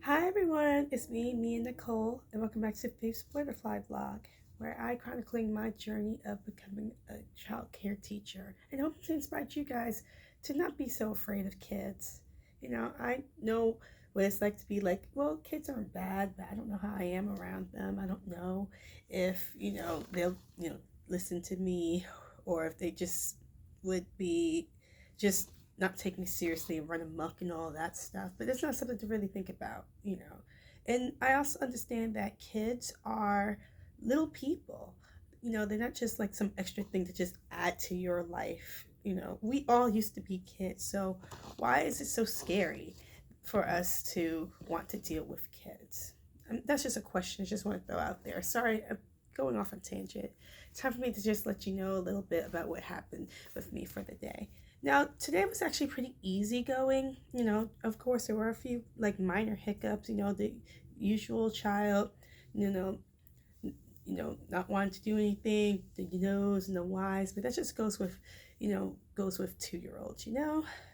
Hi everyone, it's me and Nicole, and welcome back to Faith's Butterfly Vlog, where I chronicling my journey of becoming a child care teacher and hope to inspire you guys to not be so afraid of kids. I know what it's like to be like, well, kids aren't bad, but I don't know how I am around them. I don't know if, they'll, listen to me or if they just would be just not take me seriously and run amok and all that stuff. But it's not something to really think about. And I also understand that kids are little people. They're not just like some extra thing to just add to your life. We all used to be kids. So why is it so scary for us to want to deal with kids? That's just a question I just want to throw out there. Sorry, I'm going off on tangent. It's time for me to just let you know a little bit about what happened with me for the day. Now, today was actually pretty easy going. Of course, there were a few like minor hiccups, the usual child, you know, not wanting to do anything, the no's and the why's, but that just goes with 2 year olds,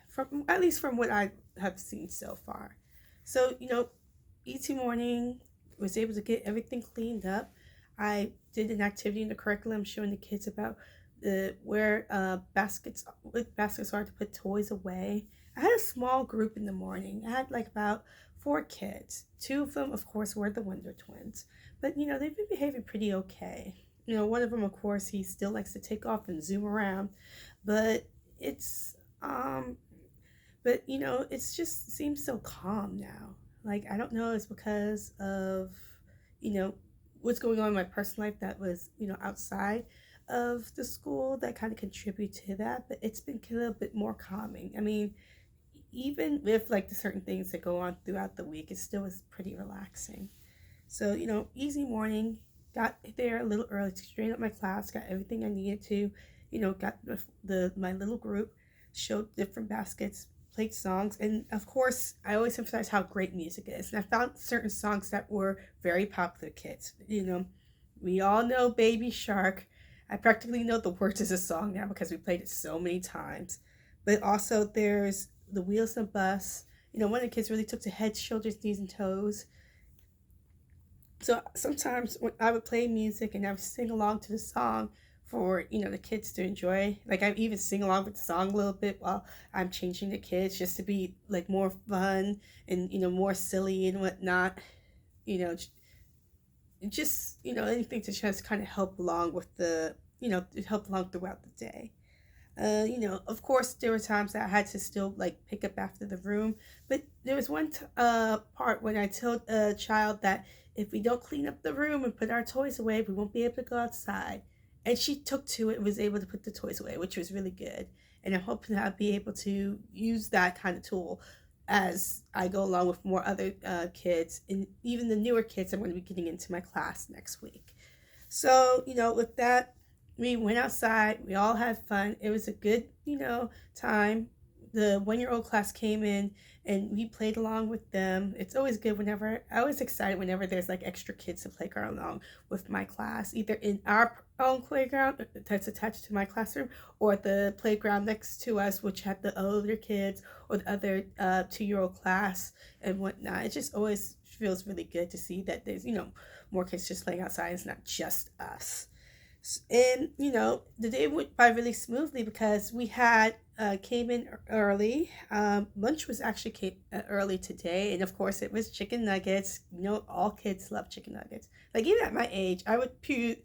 from at least from what I have seen so far. So, easy morning, was able to get everything cleaned up. I did an activity in the curriculum showing the kids about where baskets with baskets are to put toys away. I had a small group in the morning. I had like about 4 kids. Two of them, of course, were the Wonder Twins, but they've been behaving pretty okay. One of them, of course, he still likes to take off and zoom around, but it's it's just seems so calm now. Like, I don't know, it's because of you know what's going on in my personal life that was outside of the school that kind of contribute to that, but it's been a little bit more calming. I mean, even with like the certain things that go on throughout the week, it still is pretty relaxing. So, easy morning. Got there a little early to straighten up my class. Got everything I needed to. Got the my little group. Showed different baskets. Played songs, and of course, I always emphasize how great music is. And I found certain songs that were very popular with kids. We all know Baby Shark. I practically know the words of the song now because we played it so many times. But also, there's the Wheels on the Bus. One of the kids really took to head, shoulders, knees, and toes. So sometimes when I would play music and I would sing along to the song for the kids to enjoy. Like, I even sing along with the song a little bit while I'm changing the kids, just to be like more fun and more silly and whatnot. You know, just anything to just kind of help along with the to help along throughout the day. Of course, there were times that I had to still like pick up after the room, but there was one part when I told a child that if we don't clean up the room and put our toys away, we won't be able to go outside. And she took to it and was able to put the toys away, which was really good. And I'm hoping that I'll be able to use that kind of tool as I go along with more other kids and even the newer kids I'm going to be getting into my class next week. So, with that, we went outside. We all had fun. It was a good, time. The 1 year old class came in and we played along with them. It's always good whenever, I was excited whenever there's like extra kids to play along with my class, either in our own playground that's attached to my classroom or the playground next to us, which had the older kids or the other 2 year old class and whatnot. It just always feels really good to see that there's, more kids just playing outside. It's not just us. And the day went by really smoothly because we had came in early. Lunch was actually came early today, and of course it was chicken nuggets. All kids love chicken nuggets. Like, even at my age, I would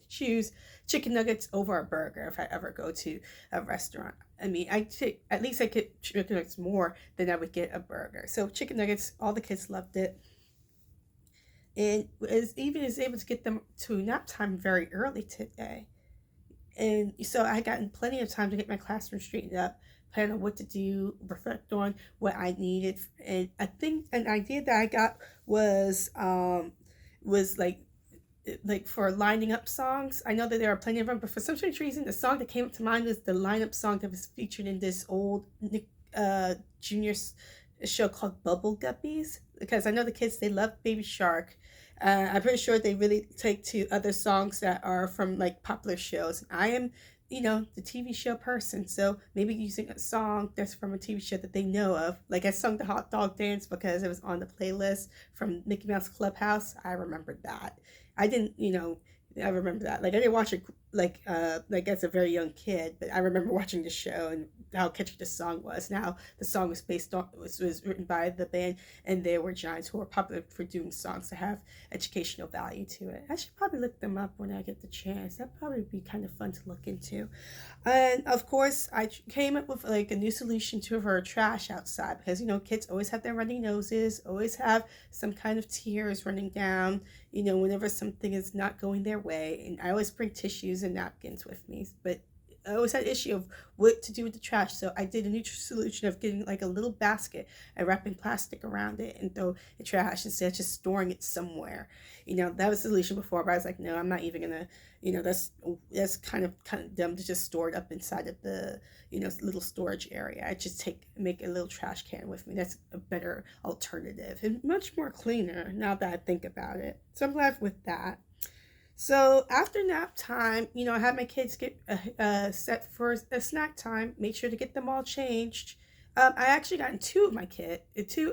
choose chicken nuggets over a burger if I ever go to a restaurant. I mean, I take at least I get chicken nuggets more than I would get a burger. So chicken nuggets, all the kids loved it, and is able to get them to nap time very early today. And so I gotten plenty of time to get my classroom straightened up, plan on what to do, reflect on what I needed. And I think an idea that I got was like for lining up songs. I know that there are plenty of them, but for some strange reason, the song that came up to mind was the lineup song that was featured in this old Nick Jr. show called Bubble Guppies. Because I know the kids, they love Baby Shark. I'm pretty sure they really take to other songs that are from like popular shows. I am the TV show person. So maybe using a song that's from a TV show that they know of. Like I sung the hot dog dance because it was on the playlist from Mickey Mouse Clubhouse. I remembered that. I didn't, I remember that. Like I didn't watch it like as a very young kid, but I remember watching the show and how catchy the song was. Now the song was based on was written by the band, and they were giants who were popular for doing songs that have educational value to it. I should probably look them up when I get the chance. That'd probably be kind of fun to look into. And of course, I came up with like a new solution to her trash outside because kids always have their runny noses, always have some kind of tears running down. Whenever something is not going their way, and I always bring tissues and napkins with me, but I always had an issue of what to do with the trash. So I did a new solution of getting like a little basket and wrapping plastic around it and throw the trash instead of just storing it somewhere. That was the solution before, but I was like, no, I'm not even gonna. That's kind of dumb to just store it up inside of the little storage area. I just make a little trash can with me. That's a better alternative and much more cleaner now that I think about it. So I'm glad with that. So after nap time, I had my kids get set for a snack time. Make sure to get them all changed. I actually got two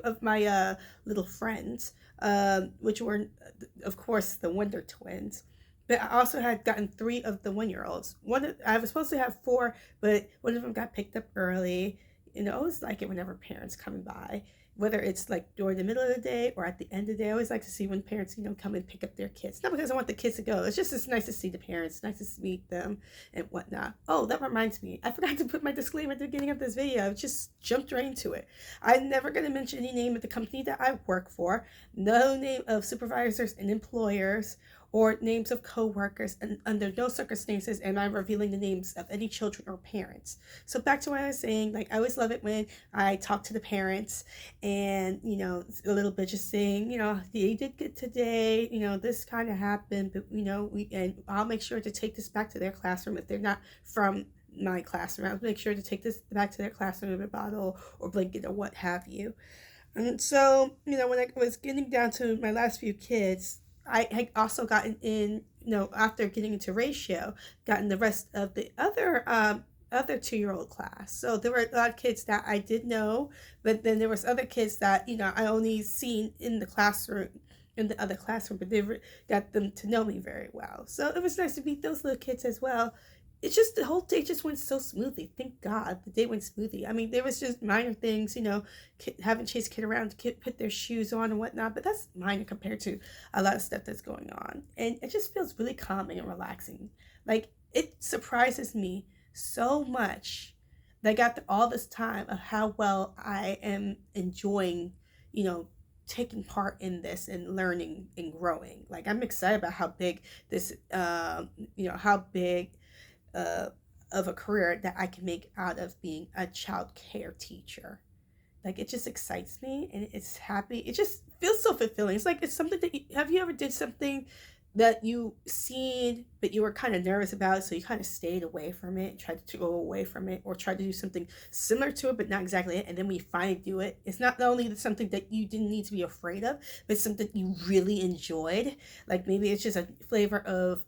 of my little friends, which were, of course, the Wonder Twins. But I also had gotten 3 of the 1-year-olds. I was supposed to have 4, but one of them got picked up early. I always like it whenever parents come by, whether it's like during the middle of the day or at the end of the day. I always like to see when parents, come and pick up their kids. Not because I want the kids to go. It's nice to see the parents, nice to meet them and whatnot. Oh, that reminds me. I forgot to put my disclaimer at the beginning of this video. I just jumped right into it. I'm never going to mention any name of the company that I work for. No name of supervisors and employers or names of co-workers, and under no circumstances am I revealing the names of any children or parents. So back to what I was saying, like I always love it when I talk to the parents and a little bit just saying, they did good today, this kind of happened, but I'll make sure to take this back to their classroom if they're not from my classroom. I'll make sure to take this back to their classroom in a bottle or blanket or what have you. And so, when I was getting down to my last few kids, I had also gotten in, after getting into ratio, gotten the rest of the other 2-year-old class. So there were a lot of kids that I did know, but then there was other kids that I only seen in the classroom, in the other classroom, but they got them to know me very well. So it was nice to meet those little kids as well. It's just the whole day just went so smoothly. Thank God the day went smoothly. I mean, there was just minor things, having Chase kid around, kid put their shoes on and whatnot, but that's minor compared to a lot of stuff that's going on. And it just feels really calming and relaxing. Like it surprises me so much that I got all this time of how well I am enjoying, taking part in this and learning and growing. Like I'm excited about how big this, how big uh, of a career that I can make out of being a child care teacher. Like it just excites me and it's happy. It just feels so fulfilling. It's like it's something that have you ever did something that you seen but you were kind of nervous about it, so you kind of stayed away from it, tried to go away from it, or tried to do something similar to it but not exactly it, and then when you finally do it, it's not only something that you didn't need to be afraid of, but something you really enjoyed. Like maybe it's just a flavor of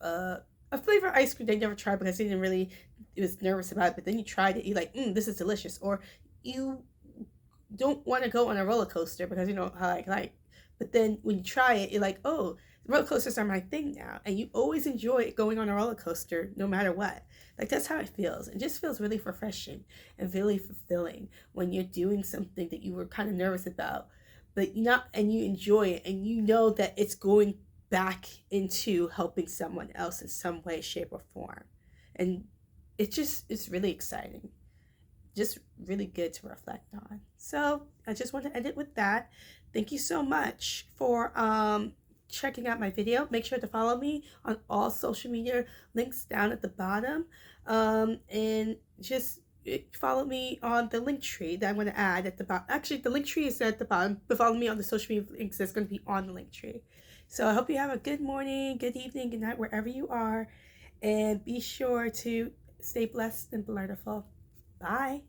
ice cream they never tried because they didn't really it was nervous about it, but then you tried it, you're like, this is delicious. Or you don't want to go on a roller coaster because you know how like but then when you try it, you're like, oh, roller coasters are my thing now, and you always enjoy going on a roller coaster no matter what. Like that's how it feels. It just feels really refreshing and really fulfilling when you're doing something that you were kind of nervous about, but not, and you enjoy it and you know that it's going back into helping someone else in some way, shape, or form. And it's really exciting, just really good to reflect on. So I just want to end it with that. Thank you so much for checking out my video. Make sure to follow me on all social media, links down at the bottom, and just follow me on the link tree that I'm going to add at the bottom. Actually, the link tree is at the bottom, but follow me on the social media links that's going to be on the link tree. So I hope you have a good morning, good evening, good night, wherever you are, and be sure to stay blessed and blurtiful. Bye.